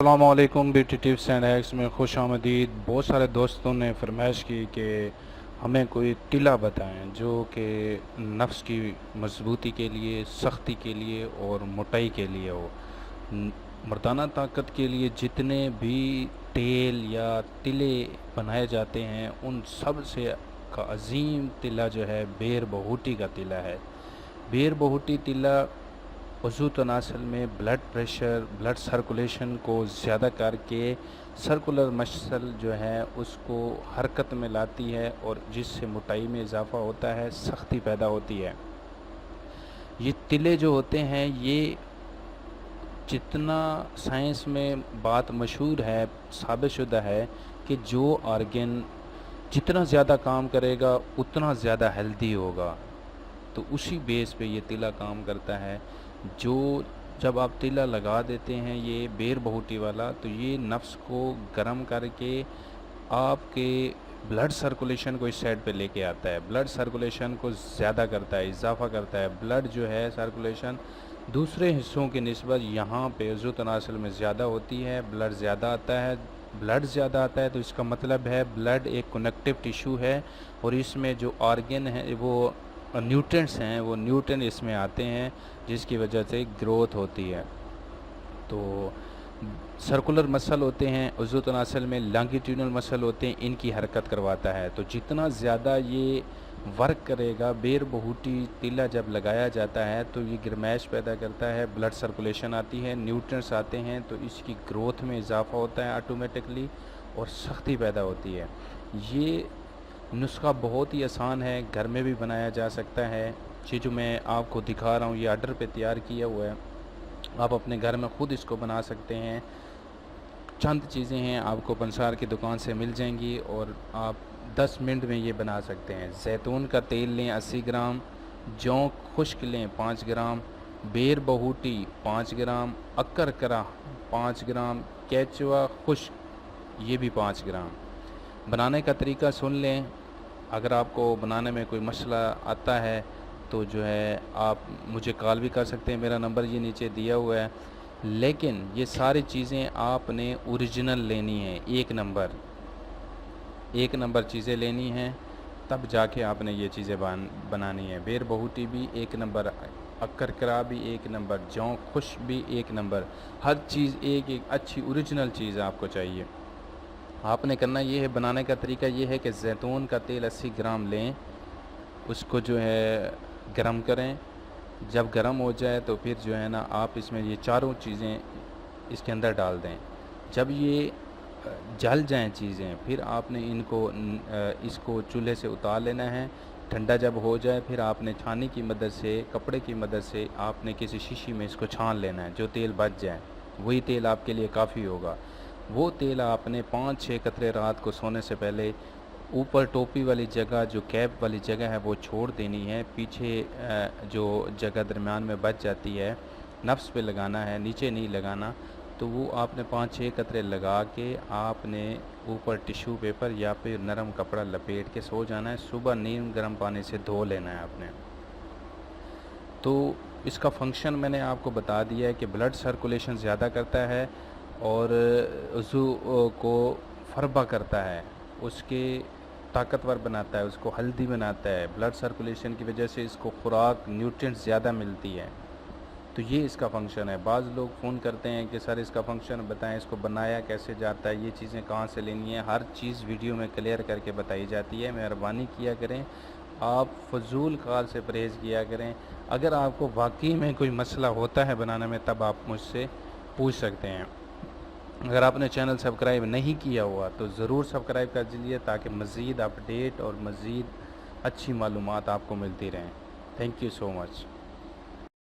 अस्सलाम वालेकुम। Beauty tips and hacks में खुश आमदीद। बहुत सारे दोस्तों ने फरमाइश की कि हमें कोई तिला बताएं जो कि नफ्स की मजबूती के लिए, सख्ती के लिए और मोटाई के लिए हो। मर्दाना ताकत के लिए जितने भी तेल या तिले बनाए जाते हैं उन सब से का अजीम तिला जो है बेर बहूटी का तिला है। बेर बहूटी तिला वज़ू तनासल में ब्लड प्रेशर, ब्लड सर्कुलेशन को ज़्यादा करके सर्कुलर मसल जो है उसको हरकत में लाती है और जिससे मोटाई में इजाफ़ा होता है, सख्ती पैदा होती है। ये तिले जो होते हैं ये जितना साइंस में बात मशहूर है, साबित शुदा है कि जो ऑर्गन जितना ज़्यादा काम करेगा उतना ज़्यादा हेल्दी होगा। तो उसी बेस पे ये तिला काम करता है। जो जब आप तिला लगा देते हैं ये बेर बहूटी वाला, तो ये नफ्स को गर्म करके आपके ब्लड सर्कुलेशन को इस साइड पे लेके आता है, ब्लड सर्कुलेशन को ज़्यादा करता है, इजाफ़ा करता है। ब्लड जो है सर्कुलेशन दूसरे हिस्सों की निस्बत यहाँ पे वज़ू तनासल में ज़्यादा होती है, ब्लड ज़्यादा आता है। ब्लड ज़्यादा आता है तो इसका मतलब है ब्लड एक कनेक्टिव टिश्यू है और इसमें जो ऑर्गन है वो न्यूट्रिएंट्स हैं, वो न्यूट्रिएंट इसमें आते हैं जिसकी वजह से ग्रोथ होती है। तो सर्कुलर मसल होते हैं, वज़ू तनासल में लॉन्गिट्यूडनल मसल होते हैं, इनकी हरकत करवाता है। तो जितना ज़्यादा ये वर्क करेगा, बेर बहूटी तिला जब लगाया जाता है तो ये गर्माइश पैदा करता है, ब्लड सर्कुलेशन आती है, न्यूट्रिएंट्स आते हैं, तो इसकी ग्रोथ में इजाफ़ा होता है ऑटोमेटिकली और सख्ती पैदा होती है। ये नुस्खा बहुत ही आसान है, घर में भी बनाया जा सकता है। ये जो मैं आपको दिखा रहा हूँ ये आर्डर पे तैयार किया हुआ है, आप अपने घर में ख़ुद इसको बना सकते हैं। चंद चीज़ें हैं आपको पंसार की दुकान से मिल जाएंगी और आप 10 मिनट में ये बना सकते हैं। जैतून का तेल लें 80 ग्राम, जौ खुश्क लें 5 ग्राम, बेर बहूटी 5 ग्राम, अक्कर करा 5 ग्राम, केचुआ खुश्क ये भी 5 ग्राम। बनाने का तरीका सुन लें। अगर आपको बनाने में कोई मसला आता है तो जो है आप मुझे कॉल भी कर सकते हैं, मेरा नंबर ये नीचे दिया हुआ है। लेकिन ये सारी चीज़ें आपने ओरिजिनल लेनी है, एक नंबर चीज़ें लेनी हैं, तब जाके आपने ये चीज़ें बनानी है। बेर बहूटी भी एक नंबर, अक्कर करा भी एक नंबर, जौ खुश भी एक नंबर, हर चीज़ एक एक अच्छी ओरिजिनल चीज़ आपको चाहिए। आपने करना ये है, बनाने का तरीका ये है कि जैतून का तेल 80 ग्राम लें, उसको जो है गरम करें। जब गरम हो जाए तो फिर जो है ना आप इसमें ये चारों चीज़ें इसके अंदर डाल दें। जब ये जल जाएं चीज़ें फिर आपने इसको चूल्हे से उतार लेना है। ठंडा जब हो जाए फिर आपने छानी की मदद से, कपड़े की मदद से आपने किसी शीशी में इसको छान लेना है। जो तेल बच जाए वही तेल आपके लिए काफ़ी होगा। वो तेल आपने 5-6 कतरे रात को सोने से पहले ऊपर टोपी वाली जगह, जो कैप वाली जगह है वो छोड़ देनी है। पीछे जो जगह दरमियान में बच जाती है नफ्स पे लगाना है, नीचे नहीं लगाना। तो वो आपने 5-6 कतरे लगा के आपने ऊपर टिश्यू पेपर या फिर नरम कपड़ा लपेट के सो जाना है। सुबह नीम गर्म पानी से धो लेना है आपने। तो इसका फंक्शन मैंने आपको बता दिया है कि ब्लड सर्कुलेशन ज़्यादा करता है और वज़ू को फरबा करता है, उसके ताकतवर बनाता है, उसको हेल्दी बनाता है। ब्लड सर्कुलेशन की वजह से इसको खुराक न्यूट्रिएंट्स ज़्यादा मिलती है। तो ये इसका फंक्शन है। बाज़ लोग फ़ोन करते हैं कि सर इसका फंक्शन बताएं, इसको बनाया कैसे जाता है, ये चीज़ें कहाँ से लेनी है, हर चीज़ वीडियो में क्लियर करके बताई जाती है। मेहरबानी किया करें, आप फजूल कॉल से परहेज़ किया करें। अगर आपको वाकई में कोई मसला होता है बनाने में तब आप मुझसे पूछ सकते हैं। अगर आपने चैनल सब्सक्राइब नहीं किया हुआ तो ज़रूर सब्सक्राइब कर दीजिए ताकि मज़ीद अपडेट और मज़ीद अच्छी मालूमात आपको मिलती रहें। Thank you so much.